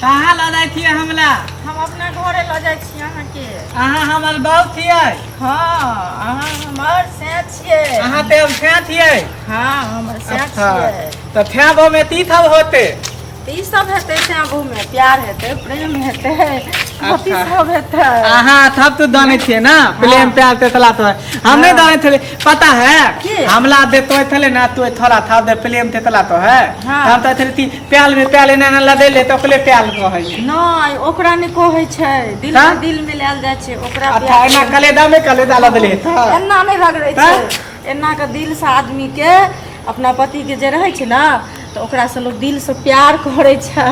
कहाँ ल जाए थी हमला? हम अपना घरे ल जाए छी अहाँ के। अहाँ हमर बहू थिए? हाँ, अहाँ हमर से छिए। अहाँ ते अब थे थिए? हाँ, हमर से छिए। तो थे बो में ती थब होते? ती सब हेते श्याबू में प्यार हेते, प्रेम हेते, पति सब हेते। अहाँ थब तो दाने थिए ना, प्रेम प्यार ते तला तो हम नहीं दाने थे। पता है हमला दे तो थले ना तू थोड़ा था दे प्रेम ते तला तो है। हम तो थली प्याल में प्याल ना लदे ले तो ओकले प्याल कहै छै। नहीं, ओकरा ने कहै छै, दिल में दिल मिलाल जाय छै, ओकरा अच्छा एना कलेदा में कलेदा लदले त एना नहीं रगड़ै छै। एना के दिल से आदमी के अपना पति के जे रहै छै ना तो ओकरा से लोग दिल से प्यार करे छै।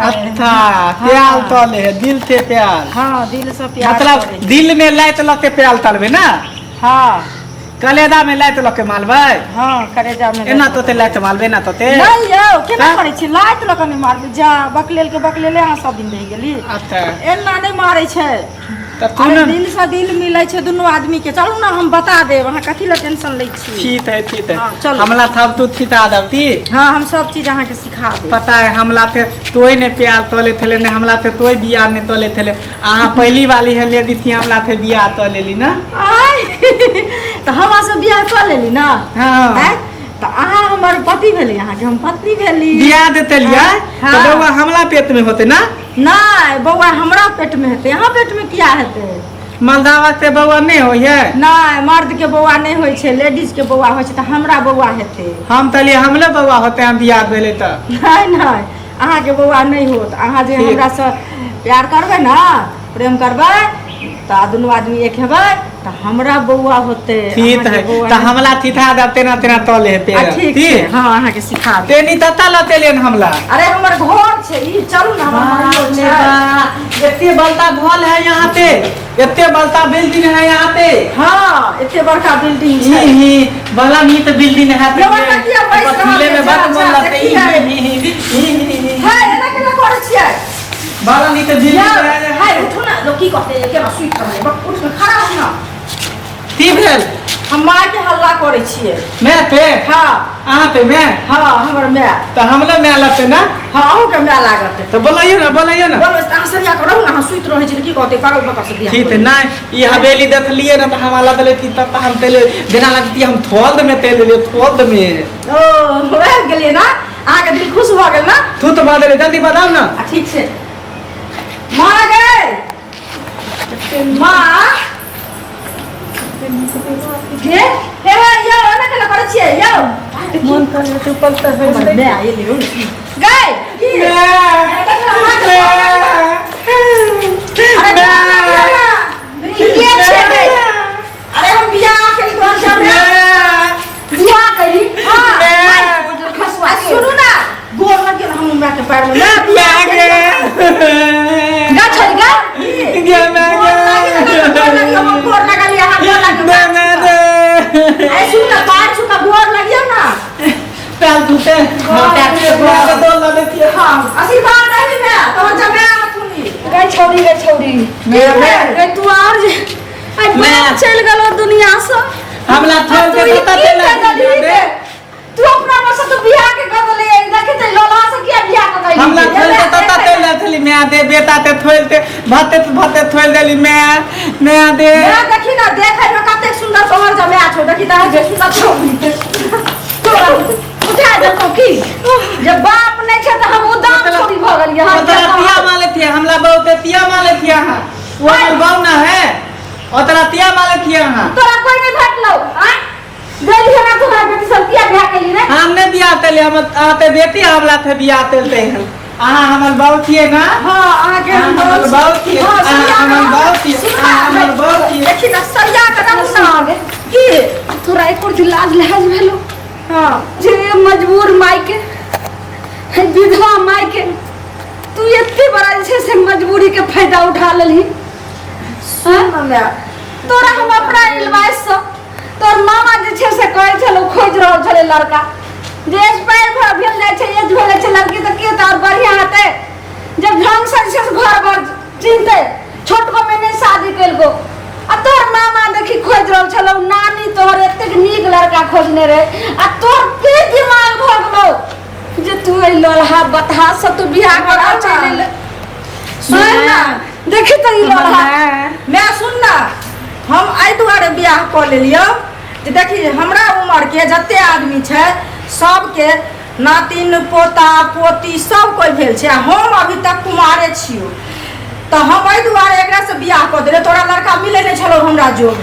अच्छा प्याल तले है दिल से प्यार। हाँ, दिल से प्यार मतलब दिल में लाइत लके प्याल तलबे ना। हाँ, कलेदा में लाइत लके मालबे। हाँ, कलेजा में एना तोते लाइत मालबे ना तोते नहीं यौ केना करै छी लाइत लके नहीं मारबे जा बकलेल के बकलेले अहाँ सब दिन रह गेली। अच्छा एना नहीं मारै छै त तू न दिल से दिल मिलै छै दोनों आदमी के। चलू ना हम बता देब, अहाँ कथी ला टेंशन लै छी। ठीक है ठीक है। चलो हमला थब तू थिता दबती। हाँ, हम सब चीज अहाँ के सिखा देब। पता है हमला थे तोय ने प्यार तले थले ने हमला थे तोय बियाह ने तले थले। अहाँ पहली वाली है लेडी थी हमला थे बियाह तलेली ना। तो हमरा से बियाह कर लेली ना। हां तो अहाँ हमर पति भेली, अहाँ के हम पत्नी भेली। बियाह देते लिया तो बउआ हमला पेट में होते ना। नहीं, बउआ हमरा पेट में हेते, यहाँ पेट में किया हेते? मर्दावा से बउआ नहीं होय है? नहीं, मर्द के बउआ नहीं होय छे, लेडीज के बउआ होय छे, तो हमरा बउआ हेते। हम तलिए हमले बउआ होते हम बियाह भेले त। नहीं नहीं, अहाँ के बउआ नहीं होत। अहाँ जे हमरा से प्यार करबे ना, प्रेम करबे तो दोनों आदमी एक हेबे तो हमरा बउआ होते। ठीक है तो हमला थिथा दते ना तेना तले हेते। ठीक है। हाँ, अहाँ के सिखा दे। तेनी तता लतेलेन हमला। अरे हमर घर छे ई, चलू ना हमर छे। एते बलता भल है यहाँ पे, एते बलता बिल्डिंग है यहाँ पे। हाँ, इतने बड़का बिल्डिंग छे। ही बला मीत बिल्डिंग है पे। पतले में बात बोल लते ही है एना केना करे छियै? बला मीत बिल्डिंग है। हाय उठो ना, लोग की कहते हैं केना सुइत करे बक उठ के खड़ा हो ना। की भेल? हम माय के हल्ला करे छियै। मैं पे? हां, अहाँ पे मैं? हां, हमर माय। तो हमले मैं लते ना। हां, अहू के माय लागत। तो बोलियो ना बोलियो ना। बोलो अहाँ सरिया के रहू ना, हम सुइत रहै छी की कहते पागल बका से बियाह। ठीक है ना ये हवेली देख लिए ना तो हमारा दले की तब हम तेले बिना लगती हम थोद में तेल ले थोद में। ओ हो गेलिए ना, अहाँ के दिल खुश भ गेल ना। तू तो बादले जल्दी बताओ ना। ठीक से माँ गए माँ ये हे यो ना केना करे छियै यो मन कर तू पलता है मैं आए ले गए अरे हम बियाह के घर जाबे दुआ करी। हां सुनु ना गोर लगे हम हमरा के पैर में ना बियाह के गा छोड़ गा गे मैं हम गोर लगा लिया हां गोर लगा दे ऐ सुन ना पैर छू का गोर लगियो ना पैर टूटे पैर से गोर तो लगती है। हां आशीर्वाद नहीं मैं तो जमे मथुनी गई छोड़ी मैं तू और मैं चल गलो दुनिया से हमला छोड़ के पता चला तू अपना मसे तो बियाह के कर ले देखे ते लोला से क्या बियाह कर गई हमला छोड़ के तता तेल थली मैं दे बेटा ते थोलते भाते थोल देली मैं दे मैं देखी ना देखे में कते सुंदर तोहर जमे छो देखी ता जे सुंदर छो उठा दे तो की जब बाप नहीं छे तो हम उदाम छोड़ी भ गेल यहां तिया माले थे हमला बहुत तिया माले थे हां वो बहु ना है ओतरा तिया माले थे हां तोरा कोई नहीं भेटलो आ गली है ना तोहरा बेटी सब किया बियाह केली रे हमने बियाह तेले हम आते बेटी हमला थे बियाह तेलते हैं। अहाँ हमर बाऊ थिए ना। हां अहाँ के हमर बाऊ थिए हमर बाऊ थिए हमर बाऊ थिए देखी ना सरिया कदम ना आगे की तोरा एक और लाज लहज भेलो। हां जे मजबूर माई के विधवा माई के तू इतनी बड़ा जे से मजबूरी के फायदा उठा लेली। हां तोरा हम अपना इलवाइस से तोर मामा जे छे से कहै छलो खोज रहल छले लड़का देश पैर भर भेल जाय छे एज भेल छे लड़की त के तोर बढ़िया हते जब ढंग से घर भर चिनते छोट को मैंने शादी कैल गो आ तोर मामा देखी खोज रहल छलो नानी तोर एतेक नीक लड़का खोजने रे आ तोर पे दिमाग भ गेलो जे तू ए लोलहा बता से तू बियाह करा चले ई वाला मैं सुन ना हम आई दुआरे बियाह कर लेलियो जे देखी हमरा उम्र के जते आदमी छै सबके नातिन पोता पोती सब कोई भेल छै हम अभी तक कुमारे छियो तो हम आई दुआरे एकरा से बियाह कर देले तोरा लड़का मिले नहीं छलो हमरा जोग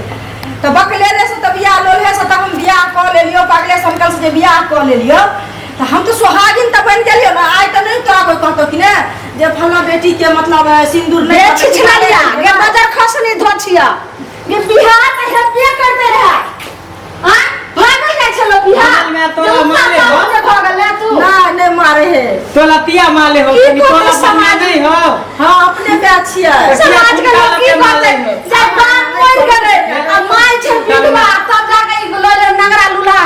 तो बकले रे से तो बियाह लोले से तो हम बियाह कर लेलियो पगले संकल से बियाह कर लेलियो तो हम तो सुहागिन तो बन गेलियो ना आइ तो नहीं तोरा कोई कहतो कि ने जे फला बेटी के मतलब सिंदूर नहीं छिछला लिया ये बाजार खस नहीं धोछिया ये बिहार में हेपिया करते रहा हां भागल जाय छलो बिहार में तो मारे हो भागल ले तू ना नहीं मारे है तो लतिया माले हो कि तोला समाज नहीं हो हां अपने बैच छिया समाज के लोग की बात है जब बात मोर करे आ माय छे विधवा तब जाके लोले नगरा लूला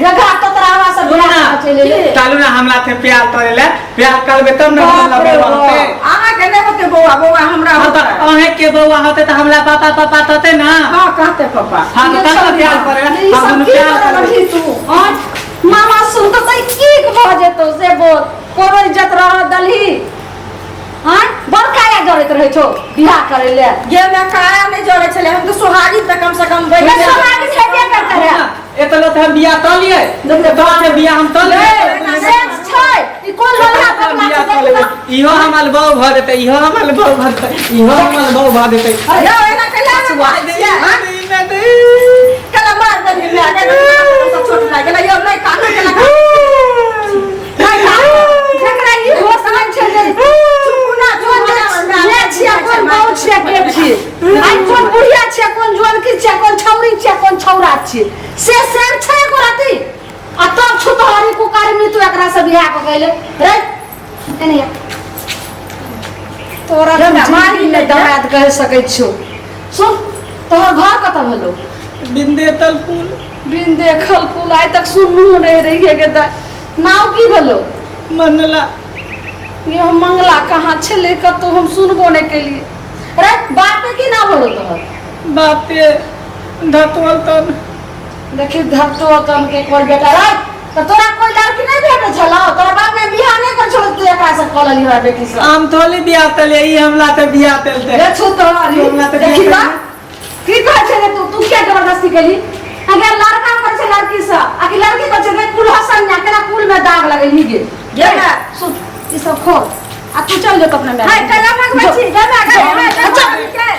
गगा तो तरावा से बियाह चले ले चालू ना हमला थे प्यार करे ले प्यार करबे तब ना मतलब होते आहा के नहीं होते बौआ बौआ हमरा होता अहे के बौआ होते तो हमला पापा पापा तते ना हां कहते पापा हां तो तब प्यार करे हम प्यार करे तू और मामा सुन तो सही ठीक भ जेतो से बोल कोनो इज्जत रह दलही हां बड़काया जरत रहे छो बियाह करे ले ये मैं काया नहीं जोड़े छले हम तो सुहागी पे कम से कम बैठ ये सुहागी से क्या करते रहे ए तो लोग हम बियाह तो लिए तो से बियाह हम तो लिए सेक्स छै ई कोन लड़का पकला से देखला इहो हमल बौ भ देते इहो हमल बौ भ देते इहो हमल बौ भ देते यो एना कला कला मार दे मैं सब छोट लागे ना यो नहीं कान के लगा जकरा ई हो समझ छै जे चुपना ले छिया कोन बहुत छिया के छी आई कोन बुढ़िया छिया कोन जवान की छिया कोन छौरी छिया कोन छौरा छी से सेम छै को राती आ तब छुतहरी कुकारी में तू एकरा से बियाह क गइले रे एने तोरा मारी ले दमाद कह सकै छौ सुन तोहर घर कत भलो बिंदेतल पुल बिन देखल पुल आइ तक सुनू नहीं रही है के नाव की भलो मनला ये मंगला कहाँ छे तो हम सुनबो नहीं के लिए अरे बाप की ना बोलो तोहर बापे धतवल तन देखी धतो तन के कोई बेटा रे तो तोरा कोई लड़की नहीं भेटे छला तोरा बाप ने बियाह नहीं कर छलो तू एकरा से कॉल लिया बेटी से हम थोली बियाह तले ई हमला ते बियाह तेलते रे छु तोहरी हमरा तो देखी बियाह बा की कह छे रे तू क्या जबरदस्ती कली अगर लड़का कर छे लड़की से आकि लड़की कर छे कुल हसन ना केना कुल में दाग लगेली गे ये ना सुन ई सब खोल आ तू चल जो अपने में हाय कला भगवान छी गना के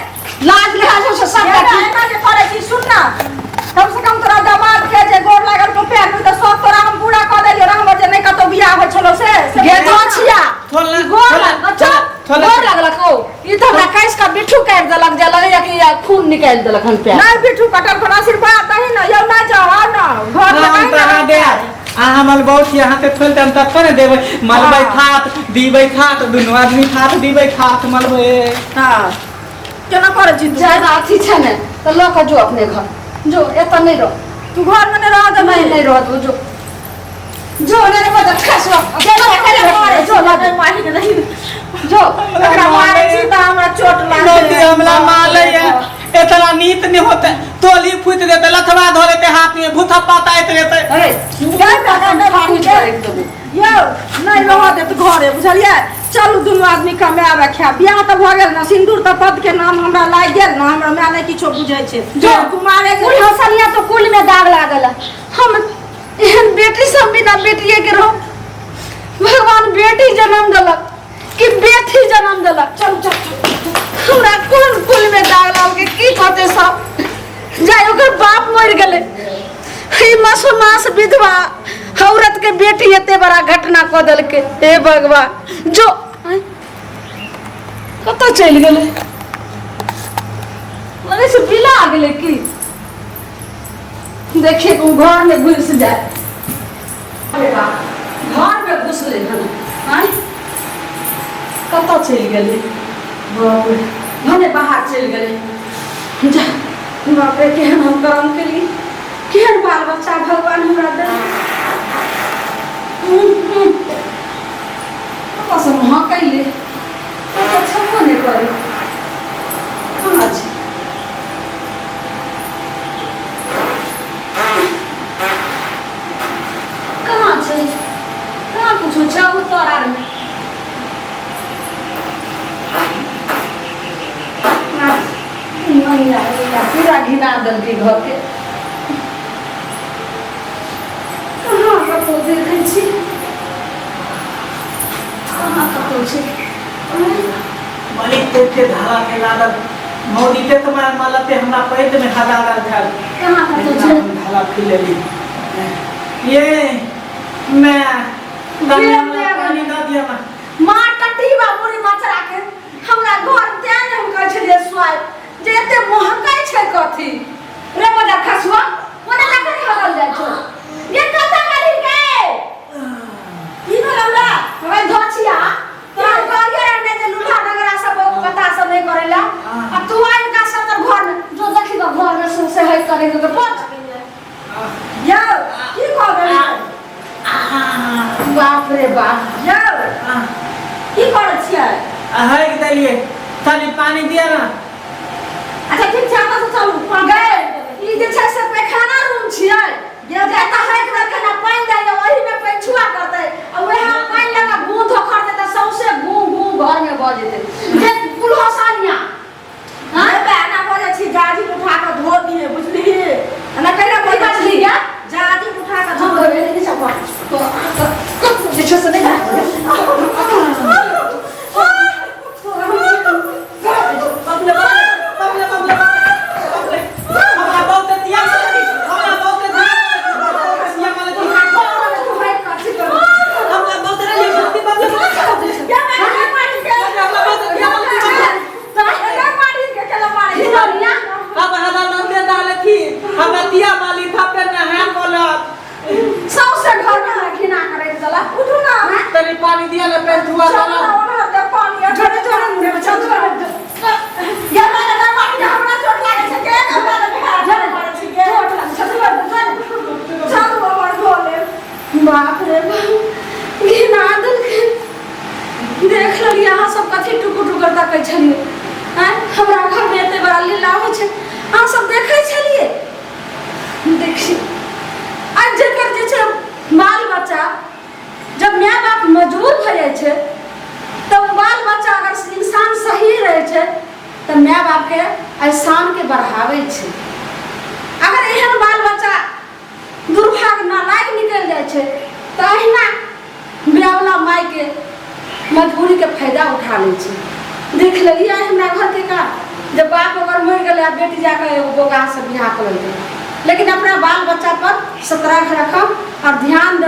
लाज लिहाज से सब एना एना जे करे छी सुन ना कम से कम तोरा दामाद के जे गोर लागल तो पैर में तो सब तोरा हम पूरा क देलियो रे हमर जे नहीं कतो बियाह हो छलो से गे तो छिया थोला गोर लग अच्छा गोर लगल को ई तो हमरा कैस का बिठू काट देलक जे लगे कि खून निकाल देलक हन पे नहीं बिठू कटल पर आशीर्वाद दही ना यो ना जाओ ना घर हम में तरा दे आ हमल बहुत यहाँ ते खोल दम तक करे देबे मलबै खात दीबै खात दुनु आदमी खात दीबै खात मलबै हां केना करे छी तू ज्यादा अथी छै ने तो लो के जो अपने घर जो एत नहीं रह तू घर में नहीं रह दे नहीं रह तू जो ने रे बता खसवा चलो करे मारे जो लगे माही के नहीं जो एकरा मारे छी त हमरा चोट नदी लागे हमला माले एतना नीत नहीं होते तोली फुट देते लथवा धरे ते हाथ में भूथा पाता आइत रहते अरे क्या करना नहीं भागी एकदम यो नहीं रह दे तू घरे बुझलिए चलू दुनु आदमी कमावे खा बियाह त भ गेल ना सिंदूर त पद के नाम हमरा लाग गेल ना हमरा मैं नहीं किछो बुझै छै जो कुमारे कुल हसनिया तो कुल में दाग लागल हम एहन बेटी सब बिना बेटिए के रहो भगवान बेटी जन्म देलक कि बेटी जन्म देलक चल चल हमरा कोन कुल में दाग लाग के की कहते सब जाय ओकर बाप मर गेले ई मासूमास विधवा औरत के बेटी एते बड़ा घटना क देल के हे भगवान जो कत चल गेले लगे से बिला गेले की देखिए तू घर में घुस जाए घर में घुस ले कत चल गेले भने बाहर चल गेले जा बाप रे केहन हम कर्म केली केहन बाल बच्चा भगवान हमरा दे कसम हाँ कैले अच्छा नहीं करे कहाँ छै कहाँ छै कहाँ कुछ छै तोरा में पूरा घिना दल के घर के कहाँ कतौ देखै छी कहाँ कतौ छै मालिक के धारा के लागल मोदी के तो मालते हमरा पैद में हजारा था कहाँ कतौ छै धारा फिलेली ये मैं पानी ना दिया माँ टट्टीबा मुड़ी मचरा के हमरा घर तें हम कहै छलिए स्वाय जे एते महकाई छै कथी रे बड़ा खसुआ ओना लगा खरल जाय छो ये कथा करी के की भला हमरा धोचिया तोरा कहलिए रे ने जे लूल्हा नगरा सब कथा सब नहीं करेला आ तू आइन का सब घर में जो देखी तो घर में से है करे तो पहुंच यो की कह गई बाप रे बाप यो की कर छियै है के दलिए तनी पानी दिया ना अच्छा ठीक छै हम तो चलू गए ई जे छै से पैखाना रूम छियै जे जाता है के रखना पानी दे दे ओही में पेछुआ करते आ वही पानी लगा गूं धोखर दे त सौसे गूं गूं घर में बज जेते जे पुलहो सानिया हां बहना बोले छी गाड़ी उठा के धो दिए बुझली ना कहले कोई बात नहीं क्या गाड़ी उठा के हम धो बोले नहीं सब तो जे छै से नहीं पानी दिया ले पे धुआ वाला पानी छोड़े छोड़े मुझे बचा या मैंने ना पानी हमरा चोट लागे छै के हमरा चोट लागे छै चल हमर बोले बाप रे बाप ये नादल के देख लो यहाँ सब कथी टुकु टुकर तकै छलिए हैं हमरा घर में एते बड़ा लीला होइ छै अहाँ सब देखै छलिए देखी आज जेकर जे छै बाल बच्चा जब माय बाप मजबूर भ जाय छै तब बाल बच्चा अगर इंसान सही रहे छै त माय बाप के एहसान के बढ़ावे छै अगर एहन बाल बच्चा दुर्भाग्य नालायक निकल जाय छै त अहिना ब्यावला माय के मजबूरी के फायदा उठा ले छै देख लेलिए हमरा घर के का जब बाप अगर मर गेले आ बेटी जाके एगो बोगा से बियाह कर लेते लेकिन अपना बाल बच्चा पर सतर्क रखब और ध्यान